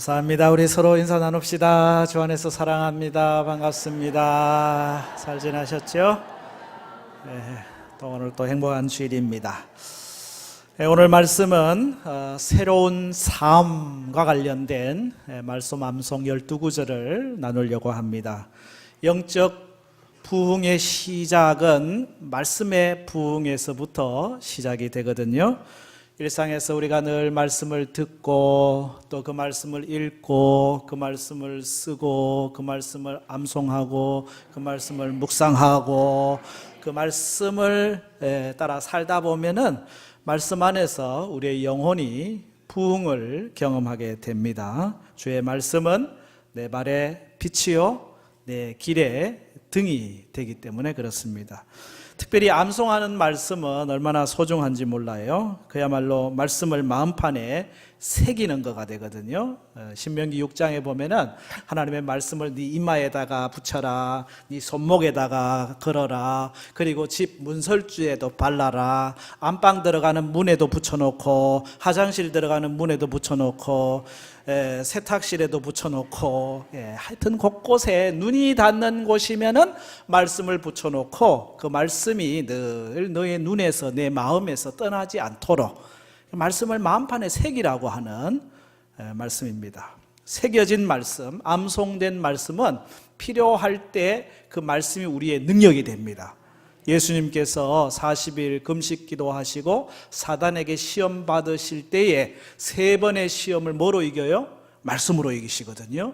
감사합니다. 우리 서로 인사 나눕시다. 주 안에서 사랑합니다. 반갑습니다. 잘 지나셨죠? 또 오늘 또 행복한 주일입니다. 오늘 말씀은 새로운 삶과 관련된 말씀 암송 12구절을 나누려고 합니다. 영적 부흥의 시작은 말씀의 부흥에서부터 시작이 되거든요. 일상에서 우리가 늘 말씀을 듣고 또 그 말씀을 읽고 그 말씀을 쓰고 그 말씀을 암송하고 그 말씀을 묵상하고 그 말씀을 따라 살다 보면은 말씀 안에서 우리의 영혼이 부흥을 경험하게 됩니다. 주의 말씀은 내 발의 빛이요 내 길의 등이 되기 때문에 그렇습니다. 특별히 암송하는 말씀은 얼마나 소중한지 몰라요. 그야말로 말씀을 마음판에 새기는 거가 되거든요. 신명기 6장에 보면은 하나님의 말씀을 네 이마에다가 붙여라, 네 손목에다가 걸어라, 그리고 집 문설주에도 발라라, 안방 들어가는 문에도 붙여놓고 화장실 들어가는 문에도 붙여놓고 세탁실에도 붙여놓고 하여튼 곳곳에 눈이 닿는 곳이면은 말씀을 붙여놓고 그 말씀이 늘 너의 눈에서 내 마음에서 떠나지 않도록 말씀을 마음판에 새기라고 하는 말씀입니다. 새겨진 말씀, 암송된 말씀은 필요할 때 그 말씀이 우리의 능력이 됩니다. 예수님께서 40일 금식 기도하시고 사단에게 시험 받으실 때에 3번의 시험을 뭐로 이겨요? 말씀으로 이기시거든요.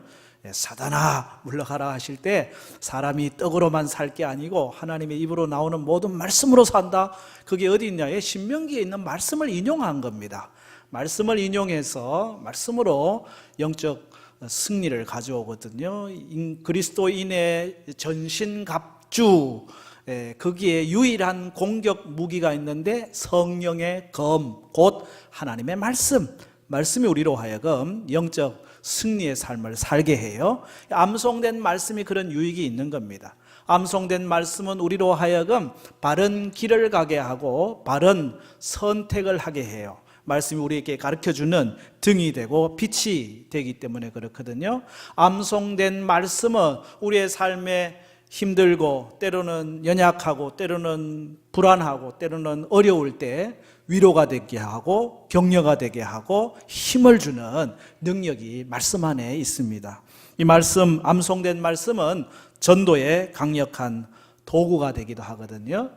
사단아 물러가라 하실 때 사람이 떡으로만 살 게 아니고 하나님의 입으로 나오는 모든 말씀으로 산다. 그게 어디 있냐에 신명기에 있는 말씀을 인용한 겁니다. 말씀을 인용해서 말씀으로 영적 승리를 가져오거든요. 그리스도인의 전신갑주, 거기에 유일한 공격 무기가 있는데 성령의 검, 곧 하나님의 말씀이 우리로 하여금 영적 승리의 삶을 살게 해요. 암송된 말씀이 그런 유익이 있는 겁니다. 암송된 말씀은 우리로 하여금 바른 길을 가게 하고 바른 선택을 하게 해요. 말씀이 우리에게 가르쳐주는 등이 되고 빛이 되기 때문에 그렇거든요. 암송된 말씀은 우리의 삶에 힘들고 때로는 연약하고 때로는 불안하고 때로는 어려울 때 위로가 되게 하고 격려가 되게 하고 힘을 주는 능력이 말씀 안에 있습니다. 이 말씀, 암송된 말씀은 전도의 강력한 도구가 되기도 하거든요.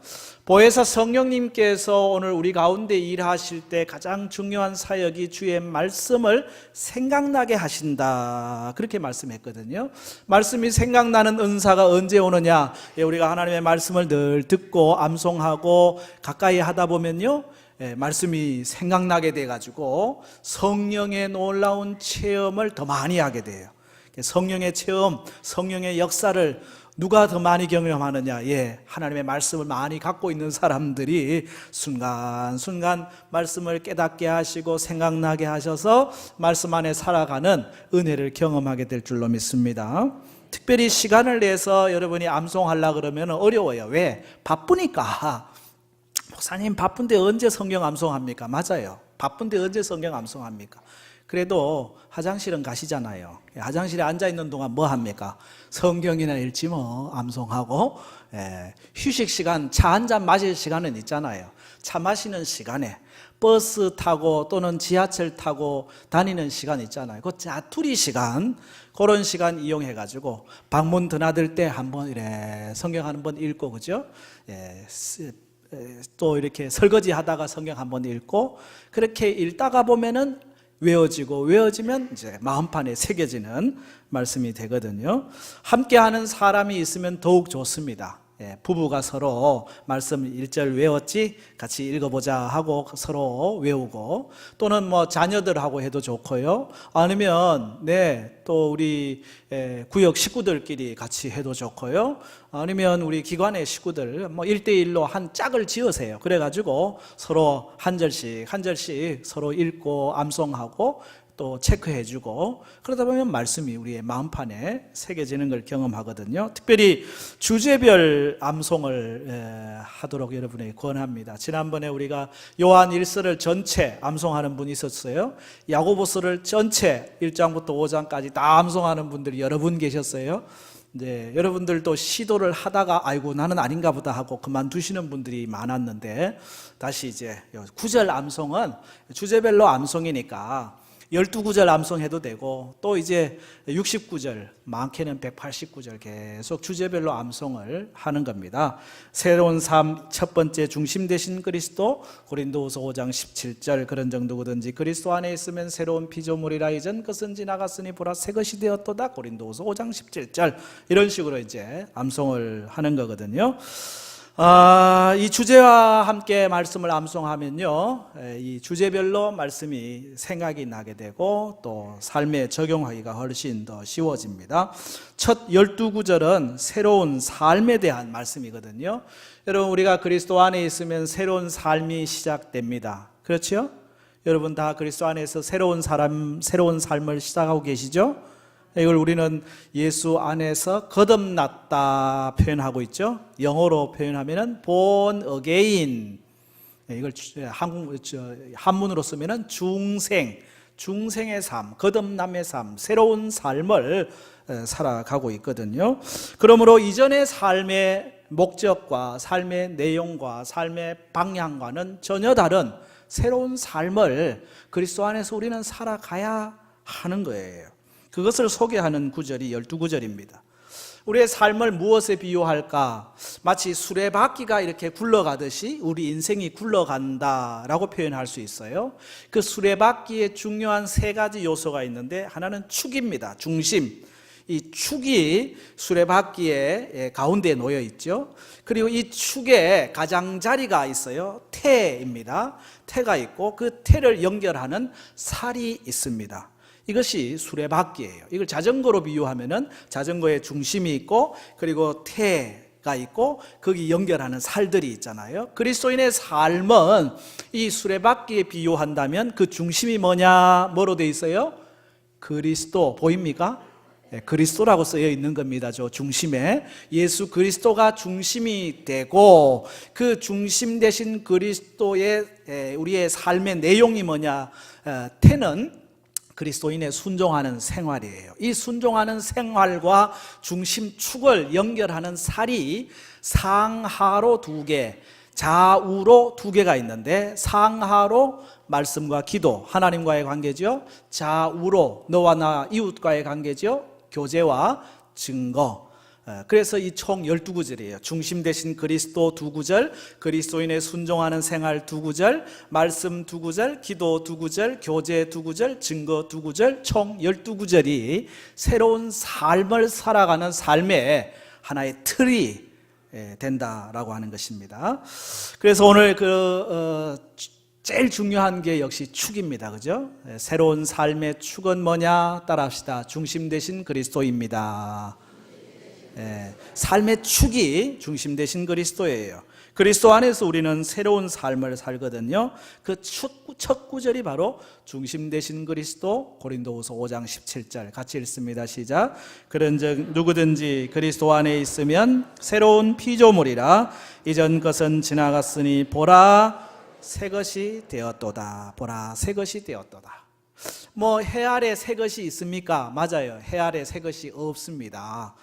보혜사 성령님께서 오늘 우리 가운데 일하실 때 가장 중요한 사역이 주의 말씀을 생각나게 하신다, 그렇게 말씀했거든요. 말씀이 생각나는 은사가 언제 오느냐, 우리가 하나님의 말씀을 늘 듣고 암송하고 가까이 하다 보면요, 말씀이 생각나게 돼가지고 성령의 놀라운 체험을 더 많이 하게 돼요. 성령의 체험, 성령의 역사를 누가 더 많이 경험하느냐? 하나님의 말씀을 많이 갖고 있는 사람들이 순간순간 말씀을 깨닫게 하시고 생각나게 하셔서 말씀 안에 살아가는 은혜를 경험하게 될 줄로 믿습니다. 특별히 시간을 내서 여러분이 암송하려고 그러면 어려워요. 왜? 바쁘니까. 목사님 바쁜데 언제 성경 암송합니까? 맞아요. 바쁜데 언제 성경 암송합니까? 그래도 화장실은 가시잖아요. 화장실에 앉아있는 동안 뭐 합니까? 성경이나 읽지 뭐 암송하고. 휴식 시간, 차 한 잔 마실 시간은 있잖아요. 차 마시는 시간에 버스 타고 또는 지하철 타고 다니는 시간 있잖아요. 그 자투리 시간, 그런 시간 이용해가지고 방문 드나들 때 한번 이래 성경 한번 읽고, 그죠? 또 이렇게 설거지 하다가 성경 한번 읽고, 그렇게 읽다가 보면은 외워지면 이제 마음판에 새겨지는 말씀이 되거든요. 함께하는 사람이 있으면 더욱 좋습니다. 부부가 서로 말씀 1절 외웠지? 같이 읽어보자 하고 서로 외우고, 또는 뭐 자녀들하고 해도 좋고요. 아니면 또 우리 구역 식구들끼리 같이 해도 좋고요. 아니면 우리 기관의 식구들 1대1로 한 짝을 지으세요. 그래가지고 서로 한 절씩 서로 읽고 암송하고 또 체크해주고, 그러다 보면 말씀이 우리의 마음판에 새겨지는 걸 경험하거든요. 특별히 주제별 암송을 하도록 여러분에게 권합니다. 지난번에 우리가 요한 1서를 전체 암송하는 분이 있었어요. 야고보서를 전체 1장부터 5장까지 다 암송하는 분들이 여러 분 계셨어요. 네, 여러분들도 시도를 하다가 아이고 나는 아닌가 보다 하고 그만두시는 분들이 많았는데, 다시 이제 9절 암송은 주제별로 암송이니까 12구절 암송해도 되고, 또 이제 69절, 많게는 189절 계속 주제별로 암송을 하는 겁니다. 새로운 삶 첫 번째 중심 되신 그리스도, 고린도후서 5장 17절 그런 정도거든지, 그리스도 안에 있으면 새로운 피조물이라 이전 것은 지나갔으니 보라 새 것이 되었도다, 고린도후서 5장 17절 이런 식으로 이제 암송을 하는 거거든요. 이 주제와 함께 말씀을 암송하면요, 이 주제별로 말씀이 생각이 나게 되고 또 삶에 적용하기가 훨씬 더 쉬워집니다. 첫 12구절은 새로운 삶에 대한 말씀이거든요. 여러분, 우리가 그리스도 안에 있으면 새로운 삶이 시작됩니다. 그렇죠? 여러분 다 그리스도 안에서 새로운 삶을 시작하고 계시죠? 이걸 우리는 예수 안에서 거듭났다 표현하고 있죠. 영어로 표현하면은 born again. 이걸 한문으로 쓰면은 중생의 삶, 거듭남의 삶, 새로운 삶을 살아가고 있거든요. 그러므로 이전의 삶의 목적과 삶의 내용과 삶의 방향과는 전혀 다른 새로운 삶을 그리스도 안에서 우리는 살아가야 하는 거예요. 그것을 소개하는 구절이 12구절입니다. 우리의 삶을 무엇에 비유할까? 마치 수레바퀴가 이렇게 굴러가듯이 우리 인생이 굴러간다라고 표현할 수 있어요. 그 수레바퀴에 중요한 세 가지 요소가 있는데, 하나는 축입니다. 중심. 이 축이 수레바퀴의 가운데에 놓여 있죠. 그리고 이 축에 가장자리가 있어요. 태입니다. 태가 있고 그 태를 연결하는 살이 있습니다. 이것이 수레바퀴예요. 이걸 자전거로 비유하면은 자전거의 중심이 있고 그리고 태가 있고 거기 연결하는 살들이 있잖아요. 그리스도인의 삶은 이 수레바퀴에 비유한다면 그 중심이 뭐로 되어 있어요? 그리스도. 보입니까? 그리스도라고 쓰여 있는 겁니다. 저 중심에 예수 그리스도가 중심이 되고, 그 중심 되신 그리스도의 우리의 삶의 내용이 뭐냐? 태는 그리스도인의 순종하는 생활이에요. 이 순종하는 생활과 중심축을 연결하는 살이 상하로 2개, 좌우로 2개가 있는데, 상하로 말씀과 기도, 하나님과의 관계죠. 좌우로 너와 나 이웃과의 관계죠. 교제와 증거. 그래서 이 총 12구절이에요. 중심 되신 그리스도 2구절, 그리스도인의 순종하는 생활 2구절, 말씀 2구절, 기도 2구절, 교제 2구절, 증거 2구절, 총 12구절이 새로운 삶을 살아가는 삶의 하나의 틀이 된다라고 하는 것입니다. 그래서 오늘 제일 중요한 게 역시 축입니다. 그죠? 새로운 삶의 축은 뭐냐? 따라합시다. 중심 되신 그리스도입니다. 삶의 축이 중심 되신 그리스도예요. 그리스도 안에서 우리는 새로운 삶을 살거든요. 그 첫 구절이 바로 중심 되신 그리스도, 고린도후서 5장 17절 같이 읽습니다. 시작. 그런즉 누구든지 그리스도 안에 있으면 새로운 피조물이라 이전 것은 지나갔으니 보라 새 것이 되었도다. 보라 새 것이 되었도다. 해 아래 새 것이 있습니까? 맞아요. 해 아래 새 것이 없습니다.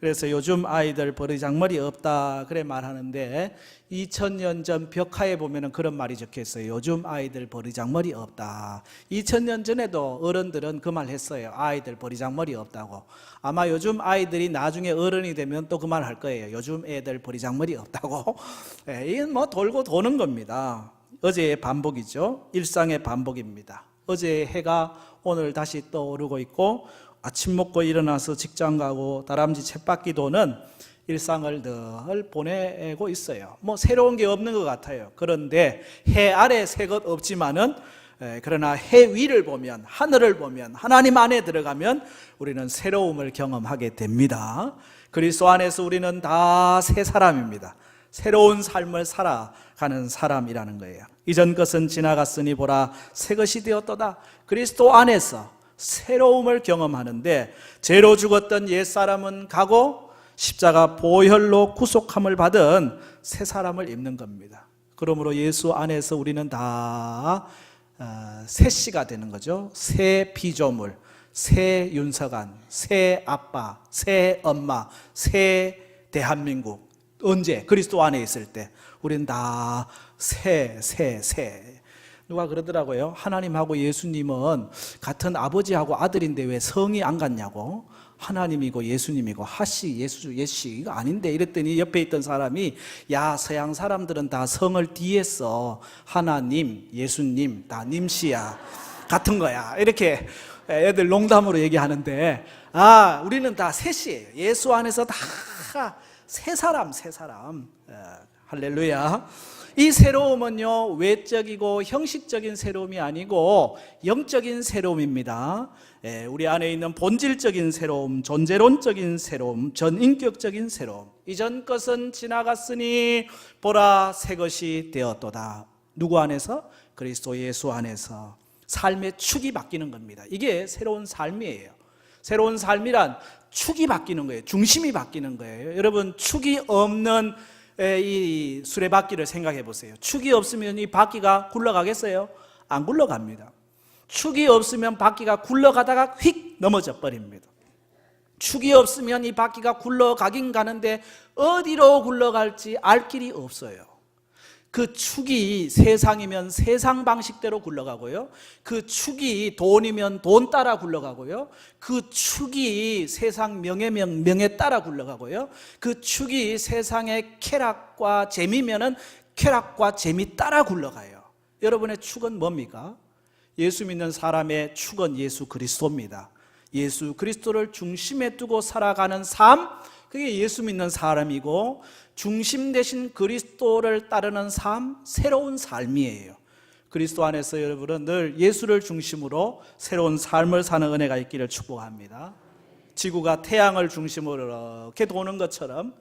그래서 요즘 아이들 버리장머리 없다 그래 말하는데, 2000년 전 벽화에 보면 그런 말이 적혀있어요. 요즘 아이들 버리장머리 없다. 2000년 전에도 어른들은 그 말 했어요. 아이들 버리장머리 없다고. 아마 요즘 아이들이 나중에 어른이 되면 또 그 말 할 거예요. 요즘 애들 버리장머리 없다고. 이건 돌고 도는 겁니다. 어제의 반복이죠. 일상의 반복입니다. 어제의 해가 오늘 다시 떠오르고 있고, 아침 먹고 일어나서 직장 가고 다람쥐 쳇바퀴 도는 일상을 늘 보내고 있어요. 새로운 게 없는 것 같아요. 그런데 해 아래 새 것 없지만은, 그러나 해 위를 보면, 하늘을 보면, 하나님 안에 들어가면 우리는 새로움을 경험하게 됩니다. 그리스도 안에서 우리는 다 새 사람입니다. 새로운 삶을 살아가는 사람이라는 거예요. 이전 것은 지나갔으니 보라 새 것이 되었도다. 그리스도 안에서 새로움을 경험하는데 죄로 죽었던 옛사람은 가고 십자가 보혈로 구속함을 받은 새 사람을 입는 겁니다. 그러므로 예수 안에서 우리는 다 새 씨가 되는 거죠. 새 피조물, 새 윤석한, 새 아빠, 새 엄마, 새 대한민국. 언제? 그리스도 안에 있을 때 우리는 다 새. 누가 그러더라고요. 하나님하고 예수님은 같은 아버지하고 아들인데 왜 성이 안 같냐고. 하나님이고 예수님이고 하씨 예씨 이거 아닌데 이랬더니 옆에 있던 사람이 야 서양 사람들은 다 성을 뒤에 써. 하나님 예수님 다 님씨야 같은 거야 이렇게 애들 농담으로 얘기하는데 우리는 다 셋이에요. 예수 안에서 다 새 사람 할렐루야. 이 새로움은요 외적이고 형식적인 새로움이 아니고 영적인 새로움입니다. 우리 안에 있는 본질적인 새로움, 존재론적인 새로움, 전인격적인 새로움. 이전 것은 지나갔으니 보라 새 것이 되었도다. 누구 안에서? 그리스도 예수 안에서 삶의 축이 바뀌는 겁니다. 이게 새로운 삶이에요. 새로운 삶이란 축이 바뀌는 거예요. 중심이 바뀌는 거예요. 여러분 축이 없는 이 수레바퀴를 생각해 보세요. 축이 없으면 이 바퀴가 굴러가겠어요? 안 굴러갑니다. 축이 없으면 바퀴가 굴러가다가 휙 넘어져 버립니다. 축이 없으면 이 바퀴가 굴러가긴 가는데 어디로 굴러갈지 알 길이 없어요. 그 축이 세상이면 세상 방식대로 굴러가고요. 그 축이 돈이면 돈 따라 굴러가고요. 그 축이 세상 명예면 명예 따라 굴러가고요. 그 축이 세상의 쾌락과 재미면은 쾌락과 재미 따라 굴러가요. 여러분의 축은 뭡니까? 예수 믿는 사람의 축은 예수 그리스도입니다. 예수 그리스도를 중심에 두고 살아가는 삶, 그게 예수 믿는 사람이고 중심 대신 그리스도를 따르는 삶, 새로운 삶이에요. 그리스도 안에서 여러분은 늘 예수를 중심으로 새로운 삶을 사는 은혜가 있기를 축복합니다. 지구가 태양을 중심으로 이렇게 도는 것처럼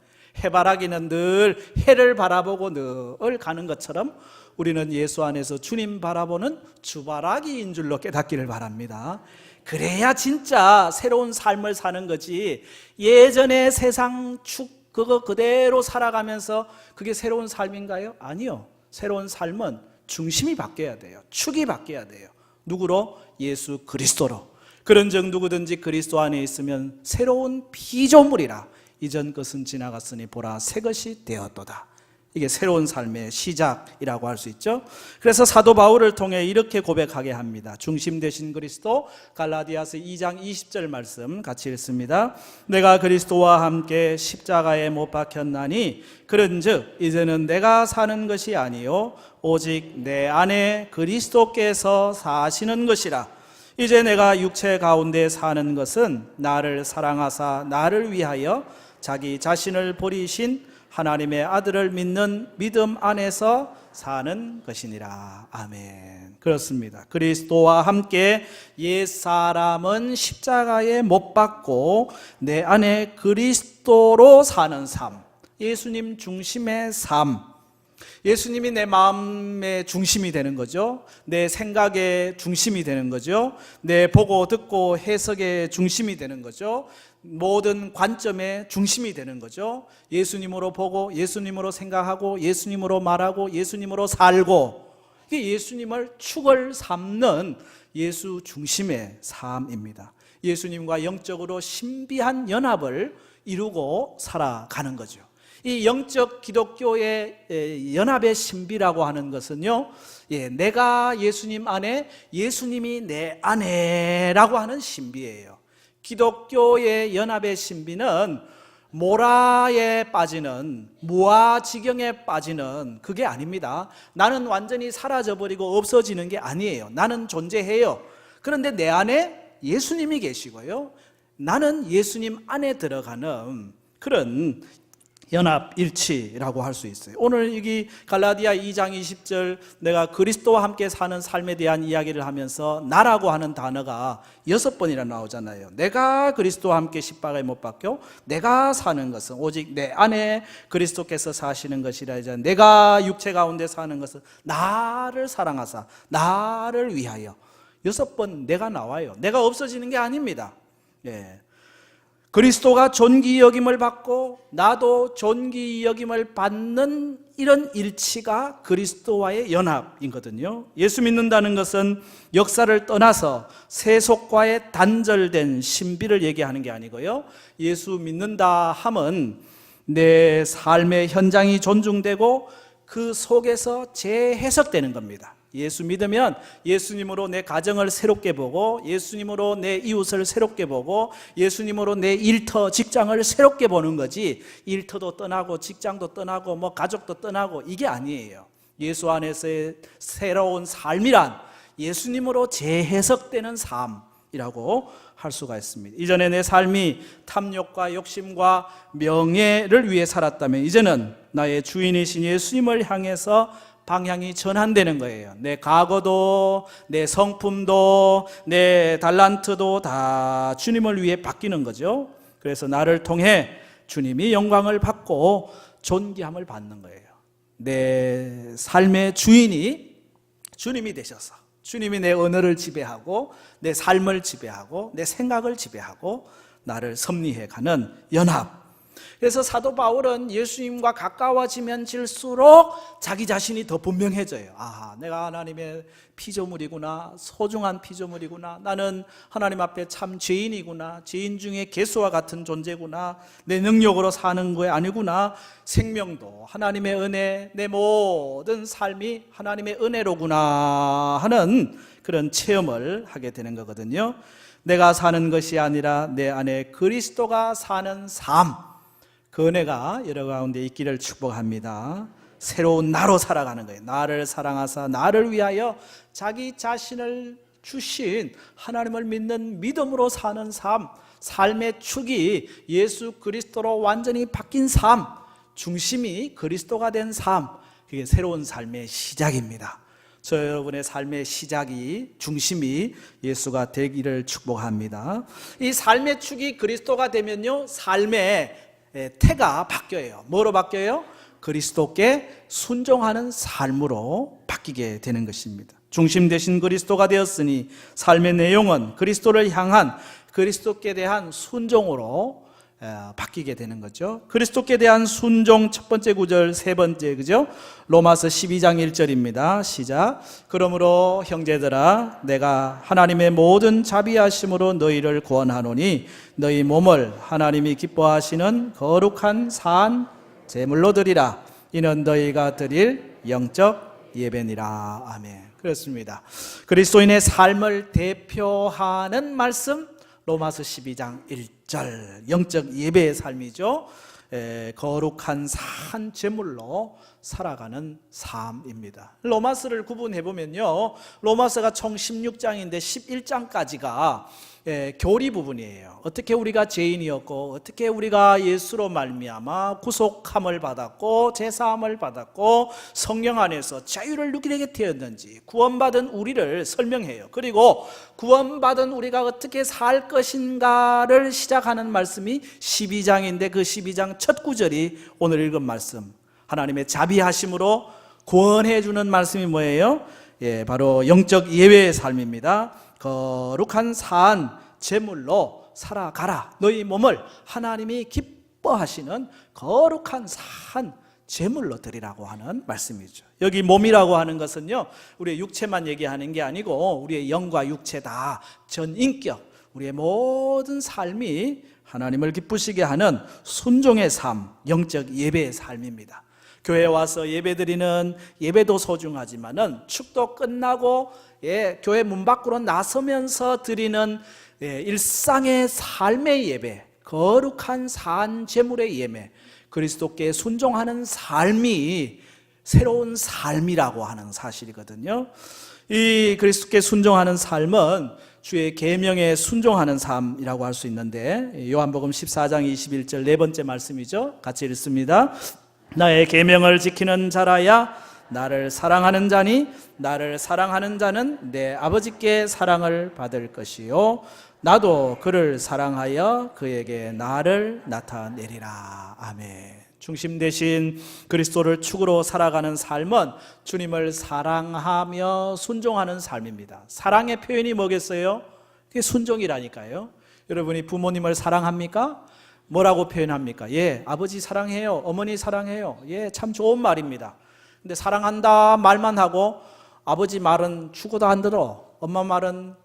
해바라기는 늘 해를 바라보고 늘 가는 것처럼 우리는 예수 안에서 주님 바라보는 주바라기인 줄로 깨닫기를 바랍니다. 그래야 진짜 새로운 삶을 사는 거지 예전의 세상 축 그거 그대로 살아가면서 그게 새로운 삶인가요? 아니요. 새로운 삶은 중심이 바뀌어야 돼요. 축이 바뀌어야 돼요. 누구로? 예수 그리스도로. 그런즉 누구든지 그리스도 안에 있으면 새로운 피조물이라. 이전 것은 지나갔으니 보라 새 것이 되었도다. 이게 새로운 삶의 시작이라고 할 수 있죠. 그래서 사도 바울을 통해 이렇게 고백하게 합니다. 중심 되신 그리스도. 갈라디아서 2장 20절 말씀 같이 읽습니다. 내가 그리스도와 함께 십자가에 못 박혔나니 그런즉 이제는 내가 사는 것이 아니요 오직 내 안에 그리스도께서 사시는 것이라. 이제 내가 육체 가운데 사는 것은 나를 사랑하사 나를 위하여 자기 자신을 버리신 하나님의 아들을 믿는 믿음 안에서 사는 것이니라. 아멘. 그렇습니다. 그리스도와 함께 옛사람은 십자가에 못 박고 내 안에 그리스도로 사는 삶, 예수님 중심의 삶. 예수님이 내 마음의 중심이 되는 거죠. 내 생각의 중심이 되는 거죠. 내 보고 듣고 해석의 중심이 되는 거죠. 모든 관점의 중심이 되는 거죠. 예수님으로 보고 예수님으로 생각하고 예수님으로 말하고 예수님으로 살고, 이게 예수님을 축을 삼는 예수 중심의 삶입니다. 예수님과 영적으로 신비한 연합을 이루고 살아가는 거죠. 이 영적 기독교의 연합의 신비라고 하는 것은요, 내가 예수님 안에 예수님이 내 안에라고 하는 신비예요. 기독교의 연합의 신비는 모라에 빠지는, 무아지경에 빠지는 그게 아닙니다. 나는 완전히 사라져버리고 없어지는 게 아니에요. 나는 존재해요. 그런데 내 안에 예수님이 계시고요, 나는 예수님 안에 들어가는 그런 연합일치라고 할 수 있어요. 오늘 여기 갈라디아 2장 20절 내가 그리스도와 함께 사는 삶에 대한 이야기를 하면서 나라고 하는 단어가 6번이나 나오잖아요. 내가 그리스도와 함께 십자가에 못 박혀 내가 사는 것은 오직 내 안에 그리스도께서 사시는 것이라 하자. 내가 육체 가운데 사는 것은 나를 사랑하사 나를 위하여. 6번 내가 나와요. 내가 없어지는 게 아닙니다. 예. 그리스도가 존귀 여김을 받고 나도 존귀 여김을 받는 이런 일치가 그리스도와의 연합이거든요. 예수 믿는다는 것은 역사를 떠나서 세속과의 단절된 신비를 얘기하는 게 아니고요. 예수 믿는다 함은 내 삶의 현장이 존중되고 그 속에서 재해석되는 겁니다. 예수 믿으면 예수님으로 내 가정을 새롭게 보고 예수님으로 내 이웃을 새롭게 보고 예수님으로 내 일터 직장을 새롭게 보는 거지, 일터도 떠나고 직장도 떠나고 뭐 가족도 떠나고 이게 아니에요. 예수 안에서의 새로운 삶이란 예수님으로 재해석되는 삶이라고 할 수가 있습니다. 이전에 내 삶이 탐욕과 욕심과 명예를 위해 살았다면 이제는 나의 주인이신 예수님을 향해서 방향이 전환되는 거예요. 내 과거도 내 성품도 내 달란트도 다 주님을 위해 바뀌는 거죠. 그래서 나를 통해 주님이 영광을 받고 존귀함을 받는 거예요. 내 삶의 주인이 주님이 되셔서 주님이 내 언어를 지배하고 내 삶을 지배하고 내 생각을 지배하고 나를 섭리해 가는 연합. 그래서 사도 바울은 예수님과 가까워지면 질수록 자기 자신이 더 분명해져요. 아, 내가 하나님의 피조물이구나, 소중한 피조물이구나, 나는 하나님 앞에 참 죄인이구나, 죄인 중에 개수와 같은 존재구나, 내 능력으로 사는 거 아니구나, 생명도 하나님의 은혜, 내 모든 삶이 하나님의 은혜로구나 하는 그런 체험을 하게 되는 거거든요. 내가 사는 것이 아니라 내 안에 그리스도가 사는 삶, 그 은혜가 여러 가운데 있기를 축복합니다. 새로운 나로 살아가는 거예요. 나를 사랑하사 나를 위하여 자기 자신을 주신 하나님을 믿는 믿음으로 사는 삶, 삶의 축이 예수 그리스도로 완전히 바뀐 삶, 중심이 그리스도가 된 삶, 그게 새로운 삶의 시작입니다. 저 여러분의 삶의 시작이, 중심이 예수가 되기를 축복합니다. 이 삶의 축이 그리스도가 되면요, 삶의 태가 바뀌어요. 뭐로 바뀌어요? 그리스도께 순종하는 삶으로 바뀌게 되는 것입니다. 중심 되신 그리스도가 되었으니 삶의 내용은 그리스도를 향한 그리스도께 대한 순종으로 바뀌게 되는 거죠. 그리스도께 대한 순종 첫 번째 구절, 세 번째, 그죠? 로마서 12장 1절입니다. 시작. 그러므로 형제들아, 내가 하나님의 모든 자비하심으로 너희를 구원하노니 너희 몸을 하나님이 기뻐하시는 거룩한 산 제물로 드리라. 이는 너희가 드릴 영적 예배니라. 아멘. 그렇습니다. 그리스도인의 삶을 대표하는 말씀, 로마서 12장 1절, 영적 예배의 삶이죠. 거룩한 산 제물로 살아가는 삶입니다. 로마서를 구분해 보면요, 로마서가 총 16장인데 11장까지가 교리 부분이에요. 어떻게 우리가 죄인이었고 어떻게 우리가 예수로 말미암아 구속함을 받았고 제사함을 받았고 성령 안에서 자유를 누리게 되었는지 구원받은 우리를 설명해요. 그리고 구원받은 우리가 어떻게 살 것인가를 시작하는 말씀이 12장인데 그 12장 첫 구절이 오늘 읽은 말씀, 하나님의 자비하심으로 구원해 주는 말씀이 뭐예요? 바로 영적 예배의 삶입니다. 거룩한 산 제물로 살아가라. 너희 몸을 하나님이 기뻐하시는 거룩한 산 제물로 드리라고 하는 말씀이죠. 여기 몸이라고 하는 것은요, 우리의 육체만 얘기하는 게 아니고 우리의 영과 육체 다 전인격, 우리의 모든 삶이 하나님을 기쁘시게 하는 순종의 삶, 영적 예배의 삶입니다. 교회에 와서 예배드리는 예배도 소중하지만은 축도 끝나고 교회 문 밖으로 나서면서 드리는 일상의 삶의 예배, 거룩한 산 제물의 예배, 그리스도께 순종하는 삶이 새로운 삶이라고 하는 사실이거든요. 이 그리스도께 순종하는 삶은 주의 계명에 순종하는 삶이라고 할 수 있는데, 요한복음 14장 21절 네 번째 말씀이죠. 같이 읽습니다. 나의 계명을 지키는 자라야 나를 사랑하는 자니 나를 사랑하는 자는 내 아버지께 사랑을 받을 것이요 나도 그를 사랑하여 그에게 나를 나타내리라. 아멘. 중심 되신 그리스도를 축으로 살아가는 삶은 주님을 사랑하며 순종하는 삶입니다. 사랑의 표현이 뭐겠어요? 그게 순종이라니까요. 여러분이 부모님을 사랑합니까? 뭐라고 표현합니까? 예, 아버지 사랑해요. 어머니 사랑해요. 예, 참 좋은 말입니다. 근데 사랑한다 말만 하고 아버지 말은 죽어도 안 들어. 엄마 말은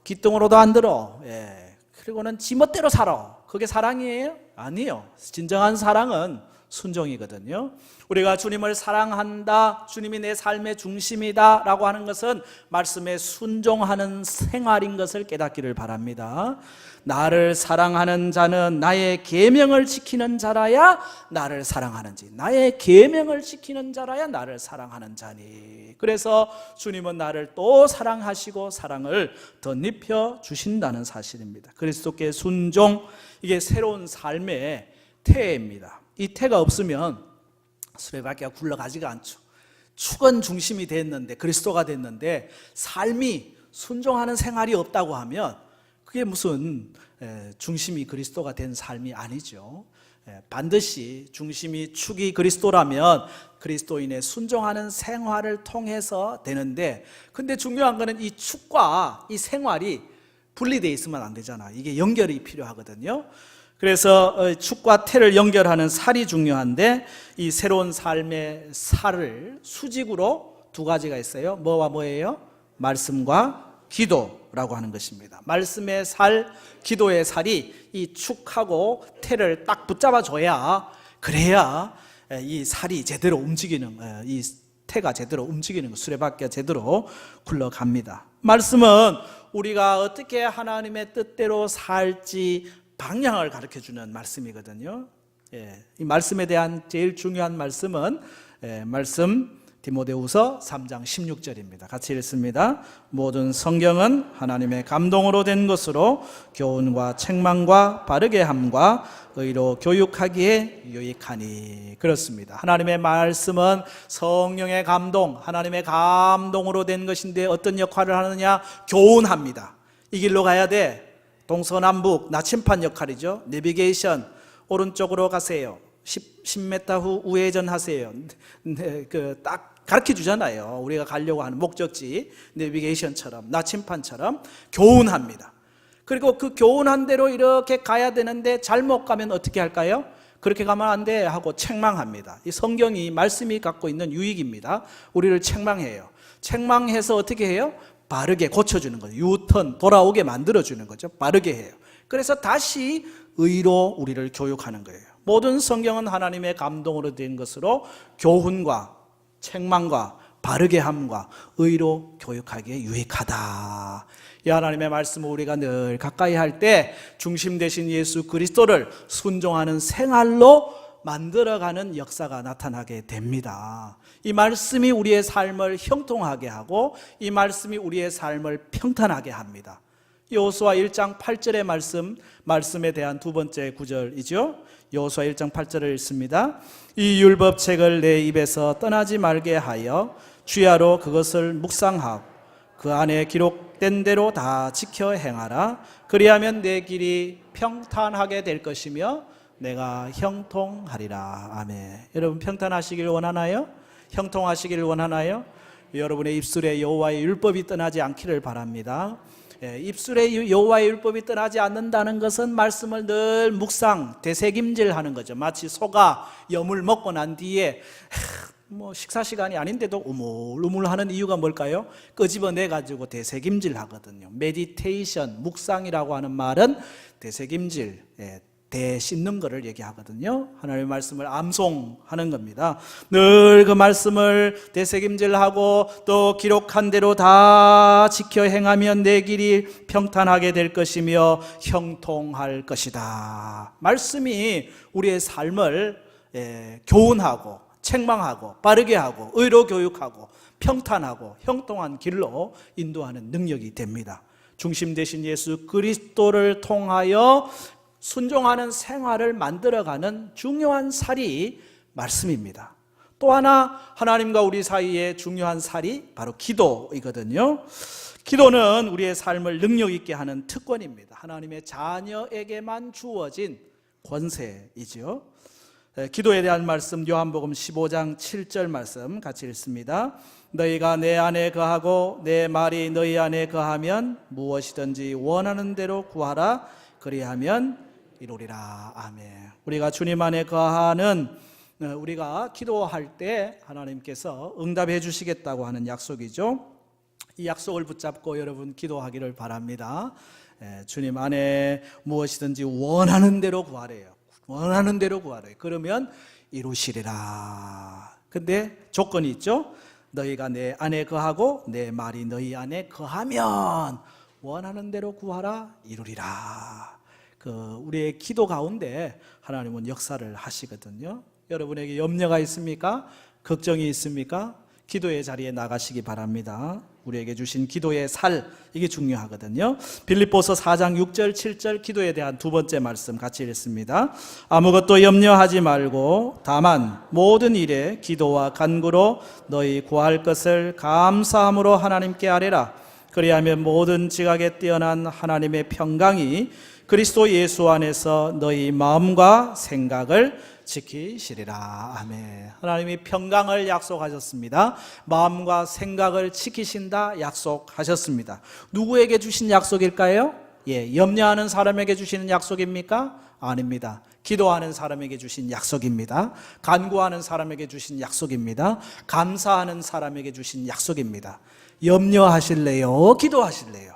기똥으로도 안 들어. 예, 그리고는 지멋대로 살아. 그게 사랑이에요? 아니요. 진정한 사랑은 순종이거든요. 우리가 주님을 사랑한다, 주님이 내 삶의 중심이다 라고 하는 것은 말씀에 순종하는 생활인 것을 깨닫기를 바랍니다. 나를 사랑하는 자는 나의 계명을 지키는 자라야 나를 사랑하는지, 나의 계명을 지키는 자라야 나를 사랑하는 자니. 그래서 주님은 나를 또 사랑하시고 사랑을 덧입혀 주신다는 사실입니다. 그리스도께 순종, 이게 새로운 삶의 태입니다. 이 태가 없으면 수레바퀴가 굴러가지가 않죠. 축은 중심이 됐는데, 그리스도가 됐는데 삶이 순종하는 생활이 없다고 하면 그게 무슨 중심이 그리스도가 된 삶이 아니죠. 반드시 중심이 축이 그리스도라면 그리스도인의 순종하는 생활을 통해서 되는데, 근데 중요한 거는 이 축과 이 생활이 분리되어 있으면 안 되잖아. 이게 연결이 필요하거든요. 그래서 축과 태를 연결하는 살이 중요한데, 이 새로운 삶의 살을 수직으로 두 가지가 있어요. 뭐와 뭐예요? 말씀과 기도라고 하는 것입니다. 말씀의 살, 기도의 살이 이 축하고 태를 딱 붙잡아 줘야, 그래야 이 살이 제대로 움직이는, 이 태가 제대로 움직이는, 수레바퀴가 제대로 굴러갑니다. 말씀은 우리가 어떻게 하나님의 뜻대로 살지 방향을 가르쳐주는 말씀이거든요. 이 말씀에 대한 제일 중요한 말씀은 말씀 디모데후서 3장 16절입니다. 같이 읽습니다. 모든 성경은 하나님의 감동으로 된 것으로 교훈과 책망과 바르게 함과 의로 교육하기에 유익하니. 그렇습니다. 하나님의 말씀은 성령의 감동, 하나님의 감동으로 된 것인데 어떤 역할을 하느냐? 교훈합니다. 이 길로 가야 돼. 동서남북 나침판 역할이죠. 내비게이션, 오른쪽으로 가세요. 10m 후 우회전하세요. 딱 가르쳐 주잖아요. 우리가 가려고 하는 목적지, 내비게이션처럼, 나침판처럼 교훈합니다. 그리고 그 교훈한 대로 이렇게 가야 되는데 잘못 가면 어떻게 할까요? 그렇게 가면 안 돼 하고 책망합니다. 이 성경이, 말씀이 갖고 있는 유익입니다. 우리를 책망해요. 책망해서 어떻게 해요? 바르게 고쳐주는 거죠. 유턴, 돌아오게 만들어주는 거죠. 바르게 해요. 그래서 다시 의로 우리를 교육하는 거예요. 모든 성경은 하나님의 감동으로 된 것으로 교훈과 책망과 바르게 함과 의로 교육하기에 유익하다. 이 하나님의 말씀을 우리가 늘 가까이 할 때 중심 되신 예수 그리스도를 순종하는 생활로 만들어가는 역사가 나타나게 됩니다. 이 말씀이 우리의 삶을 형통하게 하고 이 말씀이 우리의 삶을 평탄하게 합니다. 여호수아 1장 8절의 말씀에 대한 두 번째 구절이죠. 여호수아 1장 8절을 읽습니다. 이 율법책을 내 입에서 떠나지 말게 하여 주야로 그것을 묵상하고 그 안에 기록된 대로 다 지켜 행하라. 그리하면 내 길이 평탄하게 될 것이며 내가 형통하리라. 아멘. 여러분 평탄하시길 원하나요? 형통하시길 원하나요? 여러분의 입술에 여호와의 율법이 떠나지 않기를 바랍니다. 입술에 여호와의 율법이 떠나지 않는다는 것은 말씀을 늘 묵상, 되새김질하는 거죠. 마치 소가 염을 먹고 난 뒤에 식사 시간이 아닌데도 우물우물하는 이유가 뭘까요? 끄집어내 가지고 되새김질 하거든요. 메디테이션, 묵상이라고 하는 말은 되새김질, 대 씹는 거를 얘기하거든요. 하나님의 말씀을 암송하는 겁니다. 늘 그 말씀을 되새김질하고 또 기록한 대로 다 지켜 행하면 내 길이 평탄하게 될 것이며 형통할 것이다. 말씀이 우리의 삶을 교훈하고 책망하고 바르게 하고 의로 교육하고 평탄하고 형통한 길로 인도하는 능력이 됩니다. 중심 되신 예수 그리스도를 통하여 순종하는 생활을 만들어가는 중요한 살이 말씀입니다. 또 하나 하나님과 우리 사이에 중요한 살이 바로 기도이거든요. 기도는 우리의 삶을 능력 있게 하는 특권입니다. 하나님의 자녀에게만 주어진 권세이죠. 기도에 대한 말씀 요한복음 15장 7절 말씀 같이 읽습니다. 너희가 내 안에 거하고 내 말이 너희 안에 거하면 무엇이든지 원하는 대로 구하라 그리하면 이루리라. 아멘. 우리가 주님 안에 거하는 우리가 기도할 때 하나님께서 응답해 주시겠다고 하는 약속이죠. 이 약속을 붙잡고 여러분 기도하기를 바랍니다. 주님 안에 무엇이든지 원하는 대로 구하래요. 원하는 대로 구하래요. 그러면 이루시리라. 근데 조건이 있죠. 너희가 내 안에 거하고 내 말이 너희 안에 거하면 원하는 대로 구하라 이루리라. 우리의 기도 가운데 하나님은 역사를 하시거든요. 여러분에게 염려가 있습니까? 걱정이 있습니까? 기도의 자리에 나가시기 바랍니다. 우리에게 주신 기도의 살, 이게 중요하거든요. 빌립보서 4장 6절 7절 기도에 대한 두 번째 말씀 같이 읽습니다. 아무것도 염려하지 말고 다만 모든 일에 기도와 간구로 너희 구할 것을 감사함으로 하나님께 아뢰라. 그리하면 모든 지각에 뛰어난 하나님의 평강이 그리스도 예수 안에서 너희 마음과 생각을 지키시리라. 아멘. 하나님이 평강을 약속하셨습니다. 마음과 생각을 지키신다 약속하셨습니다. 누구에게 주신 약속일까요? 염려하는 사람에게 주시는 약속입니까? 아닙니다. 기도하는 사람에게 주신 약속입니다. 간구하는 사람에게 주신 약속입니다. 감사하는 사람에게 주신 약속입니다. 염려하실래요? 기도하실래요?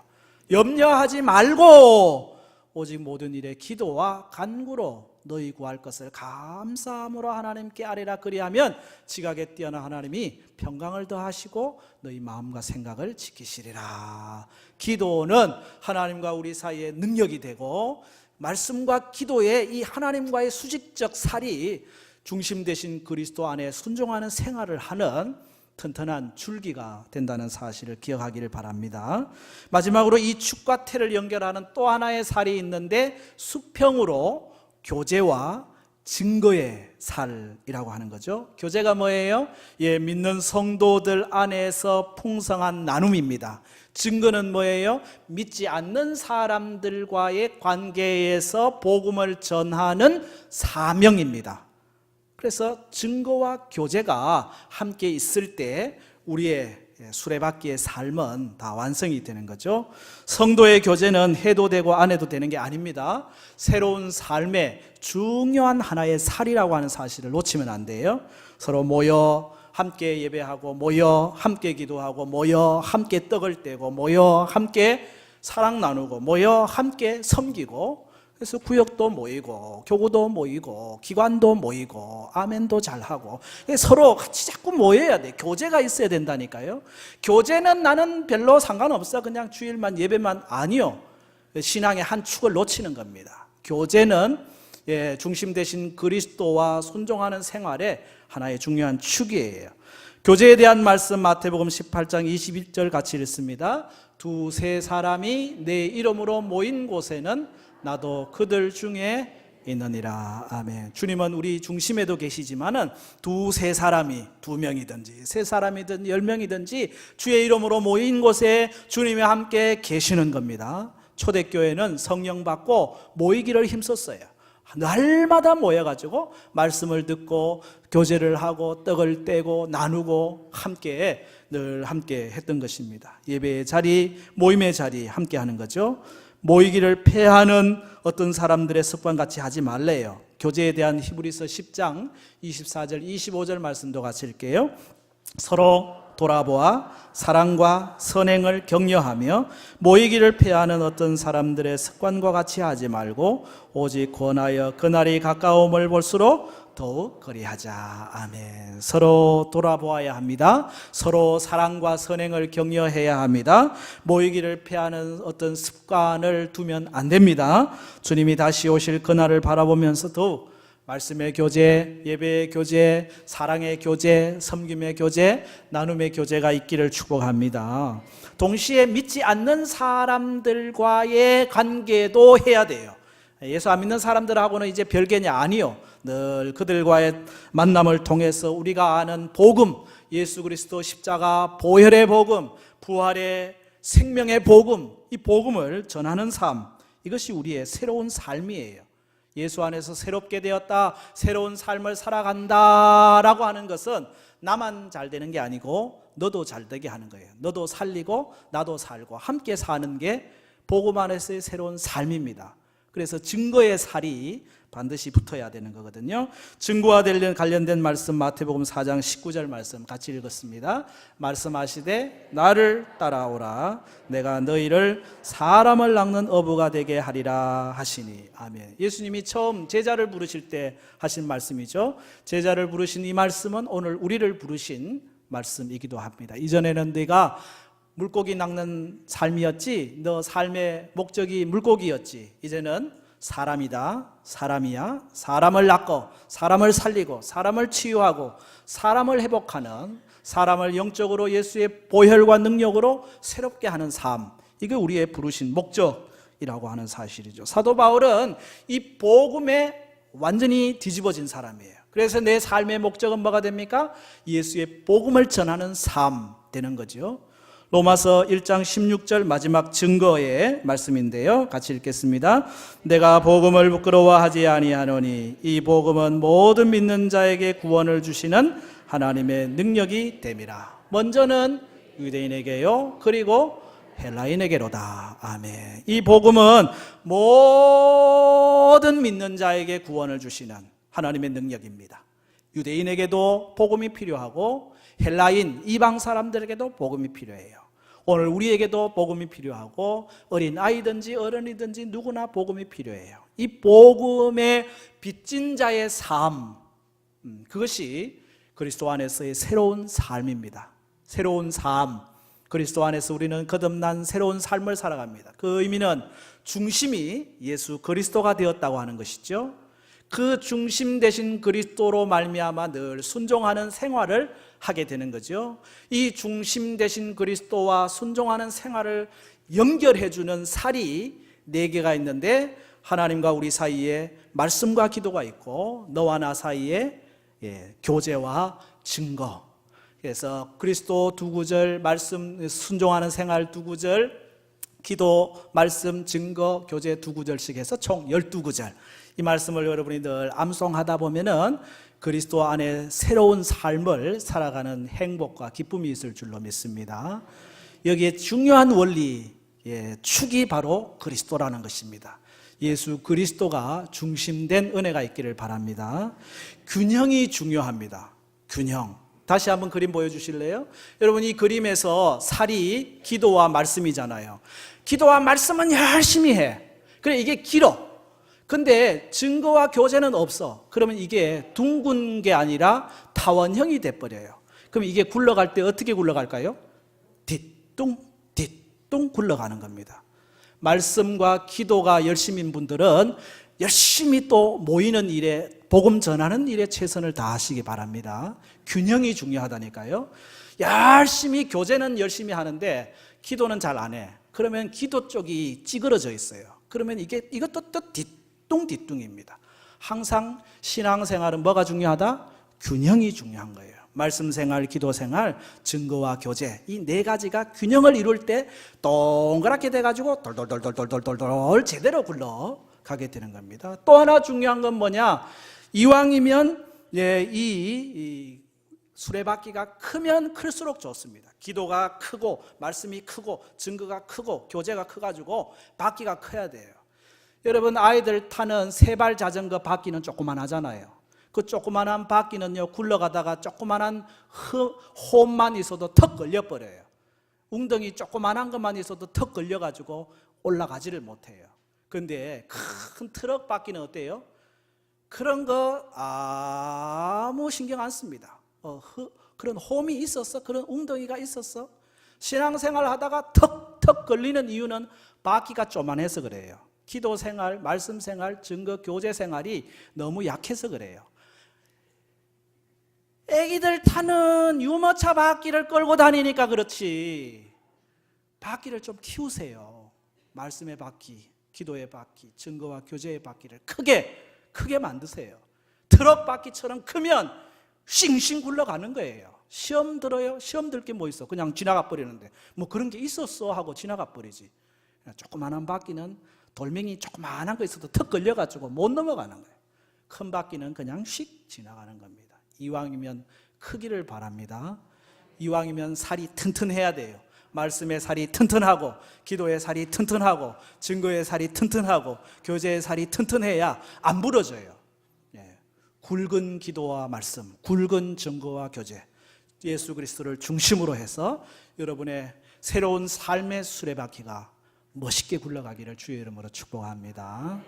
염려하지 말고 오직 모든 일에 기도와 간구로 너희 구할 것을 감사함으로 하나님께 아뢰라. 그리하면 지각에 뛰어난 하나님이 평강을 더하시고 너희 마음과 생각을 지키시리라. 기도는 하나님과 우리 사이에 능력이 되고 말씀과 기도의 이 하나님과의 수직적 살이 중심 되신 그리스도 안에 순종하는 생활을 하는 튼튼한 줄기가 된다는 사실을 기억하기를 바랍니다. 마지막으로 이 축과 태를 연결하는 또 하나의 살이 있는데 수평으로 교제와 증거의 살이라고 하는 거죠. 교제가 뭐예요? 믿는 성도들 안에서 풍성한 나눔입니다. 증거는 뭐예요? 믿지 않는 사람들과의 관계에서 복음을 전하는 사명입니다. 그래서 증거와 교제가 함께 있을 때 우리의 수레바퀴의 삶은 다 완성이 되는 거죠. 성도의 교제는 해도 되고 안 해도 되는 게 아닙니다. 새로운 삶의 중요한 하나의 살이라고 하는 사실을 놓치면 안 돼요. 서로 모여 함께 예배하고, 모여 함께 기도하고, 모여 함께 떡을 떼고, 모여 함께 사랑 나누고, 모여 함께 섬기고, 그래서 구역도 모이고 교구도 모이고 기관도 모이고 아멘도 잘하고 서로 같이 자꾸 모여야 돼. 교제가 있어야 된다니까요. 교제는 나는 별로 상관없어, 그냥 주일만 예배만, 아니요. 신앙의 한 축을 놓치는 겁니다. 교제는 중심 되신 그리스도와 순종하는 생활의 하나의 중요한 축이에요. 교제에 대한 말씀 마태복음 18장 21절 같이 읽습니다. 두세 사람이 내 이름으로 모인 곳에는 나도 그들 중에 있느니라. 아멘. 주님은 우리 중심에도 계시지만은 두세 사람이, 2명이든지 3사람이든 10명이든지 주의 이름으로 모인 곳에 주님이 함께 계시는 겁니다. 초대교회는 성령 받고 모이기를 힘썼어요. 날마다 모여가지고 말씀을 듣고 교제를 하고 떡을 떼고 나누고 함께 늘 함께 했던 것입니다. 예배의 자리, 모임의 자리 함께 하는 거죠. 모이기를 폐하는 어떤 사람들의 습관같이 하지 말래요. 교제에 대한 히브리서 10장 24절 25절 말씀도 같이 읽게요. 서로 돌아보아 사랑과 선행을 격려하며 모이기를 폐하는 어떤 사람들의 습관과 같이 하지 말고 오직 권하여 그날이 가까움을 볼수록 더욱 그리하자. 아멘. 서로 돌아보아야 합니다. 서로 사랑과 선행을 격려해야 합니다. 모이기를 폐하는 어떤 습관을 두면 안 됩니다. 주님이 다시 오실 그날을 바라보면서 더욱 말씀의 교제, 예배의 교제, 사랑의 교제, 섬김의 교제, 나눔의 교제가 있기를 축복합니다. 동시에 믿지 않는 사람들과의 관계도 해야 돼요. 예수 안 믿는 사람들하고는 이제 별개냐? 아니요. 늘 그들과의 만남을 통해서 우리가 아는 복음, 예수 그리스도 십자가 보혈의 복음, 부활의 생명의 복음, 이 복음을 전하는 삶, 이것이 우리의 새로운 삶이에요. 예수 안에서 새롭게 되었다, 새로운 삶을 살아간다라고 하는 것은 나만 잘 되는 게 아니고 너도 잘 되게 하는 거예요. 너도 살리고 나도 살고 함께 사는 게 복음 안에서의 새로운 삶입니다. 그래서 증거의 살이 반드시 붙어야 되는 거거든요. 증거와 관련된 말씀 마태복음 4장 19절 말씀 같이 읽었습니다. 말씀하시되 나를 따라오라 내가 너희를 사람을 낚는 어부가 되게 하리라 하시니. 아멘. 예수님이 처음 제자를 부르실 때 하신 말씀이죠. 제자를 부르신 이 말씀은 오늘 우리를 부르신 말씀이기도 합니다. 이전에는 네가 물고기 낚는 삶이었지, 너 삶의 목적이 물고기였지, 이제는 사람이다, 사람이야. 사람을 낚고 사람을 살리고 사람을 치유하고 사람을 회복하는, 사람을 영적으로 예수의 보혈과 능력으로 새롭게 하는 삶, 이게 우리의 부르신 목적이라고 하는 사실이죠. 사도 바울은 이 복음에 완전히 뒤집어진 사람이에요. 그래서 내 삶의 목적은 뭐가 됩니까? 예수의 복음을 전하는 삶 되는 거죠. 로마서 1장 16절 마지막 증거의 말씀인데요. 같이 읽겠습니다. 내가 복음을 부끄러워하지 아니하노니 이 복음은 모든 믿는 자에게 구원을 주시는 하나님의 능력이 됨이라. 먼저는 유대인에게요, 그리고 헬라인에게로다. 아멘. 이 복음은 모든 믿는 자에게 구원을 주시는 하나님의 능력입니다. 유대인에게도 복음이 필요하고 헬라인, 이방 사람들에게도 복음이 필요해요. 오늘 우리에게도 복음이 필요하고 어린 아이든지 어른이든지 누구나 복음이 필요해요. 이 복음의 빚진 자의 삶, 그것이 그리스도 안에서의 새로운 삶입니다. 새로운 삶, 그리스도 안에서 우리는 거듭난 새로운 삶을 살아갑니다. 그 의미는 중심이 예수 그리스도가 되었다고 하는 것이죠. 그 중심 되신 그리스도로 말미암아 늘 순종하는 생활을 하게 되는 거죠. 이 중심 되신 그리스도와 순종하는 생활을 연결해 주는 살이 4개가 있는데, 하나님과 우리 사이에 말씀과 기도가 있고 너와 나 사이에 교제와 증거. 그래서 그리스도 2구절, 말씀 순종하는 생활 2구절, 기도, 말씀, 증거, 교제 2구절씩 해서 총 12구절. 이 말씀을 여러분이 늘 암송하다 보면은 그리스도 안에 새로운 삶을 살아가는 행복과 기쁨이 있을 줄로 믿습니다. 여기에 중요한 원리, 축이 바로 그리스도라는 것입니다. 예수 그리스도가 중심된 은혜가 있기를 바랍니다. 균형이 중요합니다. 균형. 다시 한번 그림 보여주실래요? 여러분, 이 그림에서 살이 기도와 말씀이잖아요. 기도와 말씀은 열심히 해. 그래, 이게 길어. 근데 증거와 교제는 없어. 그러면 이게 둥근 게 아니라 타원형이 돼버려요. 그럼 이게 굴러갈 때 어떻게 굴러갈까요? 뒤뚱 뒤뚱 굴러가는 겁니다. 말씀과 기도가 열심인 분들은 열심히 또 모이는 일에, 복음 전하는 일에 최선을 다하시기 바랍니다. 균형이 중요하다니까요. 열심히 교제는 열심히 하는데 기도는 잘 안 해. 그러면 기도 쪽이 찌그러져 있어요. 그러면 이것도 또 뒤뚱뒤뚱입니다. 항상 신앙생활은 뭐가 중요하다? 균형이 중요한 거예요. 말씀생활, 기도생활, 증거와 교제, 이 4가지가 균형을 이룰 때 동그랗게 돼가지고 돌돌돌돌돌돌돌 제대로 굴러가게 되는 겁니다. 또 하나 중요한 건 뭐냐? 이왕이면 이 수레바퀴가 크면 클수록 좋습니다. 기도가 크고 말씀이 크고 증거가 크고 교제가 커가지고 바퀴가 커야 돼요. 여러분, 아이들 타는 세발 자전거 바퀴는 조그만하잖아요. 그 조그만한 바퀴는요, 굴러가다가 조그만한 홈만 있어도 턱 걸려버려요. 웅덩이 조그만한 것만 있어도 턱 걸려가지고 올라가지를 못해요. 그런데 큰 트럭 바퀴는 어때요? 그런 거 아무 신경 안 씁니다. 그런 홈이 있었어? 그런 웅덩이가 있었어? 신앙생활 하다가 턱턱 걸리는 이유는 바퀴가 쪼만해서 그래요. 기도 생활, 말씀 생활, 증거 교제 생활이 너무 약해서 그래요. 애기들 타는 유모차 바퀴를 끌고 다니니까 그렇지. 바퀴를 좀 키우세요. 말씀의 바퀴, 기도의 바퀴, 증거와 교제의 바퀴를 크게 만드세요. 트럭 바퀴처럼 크면 싱싱 굴러가는 거예요. 시험 들어요? 시험 들 게 뭐 있어? 그냥 지나가 버리는데 뭐 그런 게 있었어 하고 지나가 버리지. 조그만한 바퀴는 돌멩이 조그만한 거 있어도 턱 걸려가지고 못 넘어가는 거예요. 큰 바퀴는 그냥 씩 지나가는 겁니다. 이왕이면 크기를 바랍니다. 이왕이면 살이 튼튼해야 돼요. 말씀의 살이 튼튼하고, 기도의 살이 튼튼하고, 증거의 살이 튼튼하고, 교제의 살이 튼튼해야 안 부러져요. 굵은 기도와 말씀, 굵은 증거와 교제, 예수 그리스도를 중심으로 해서 여러분의 새로운 삶의 수레바퀴가 멋있게 굴러가기를 주의 이름으로 축복합니다.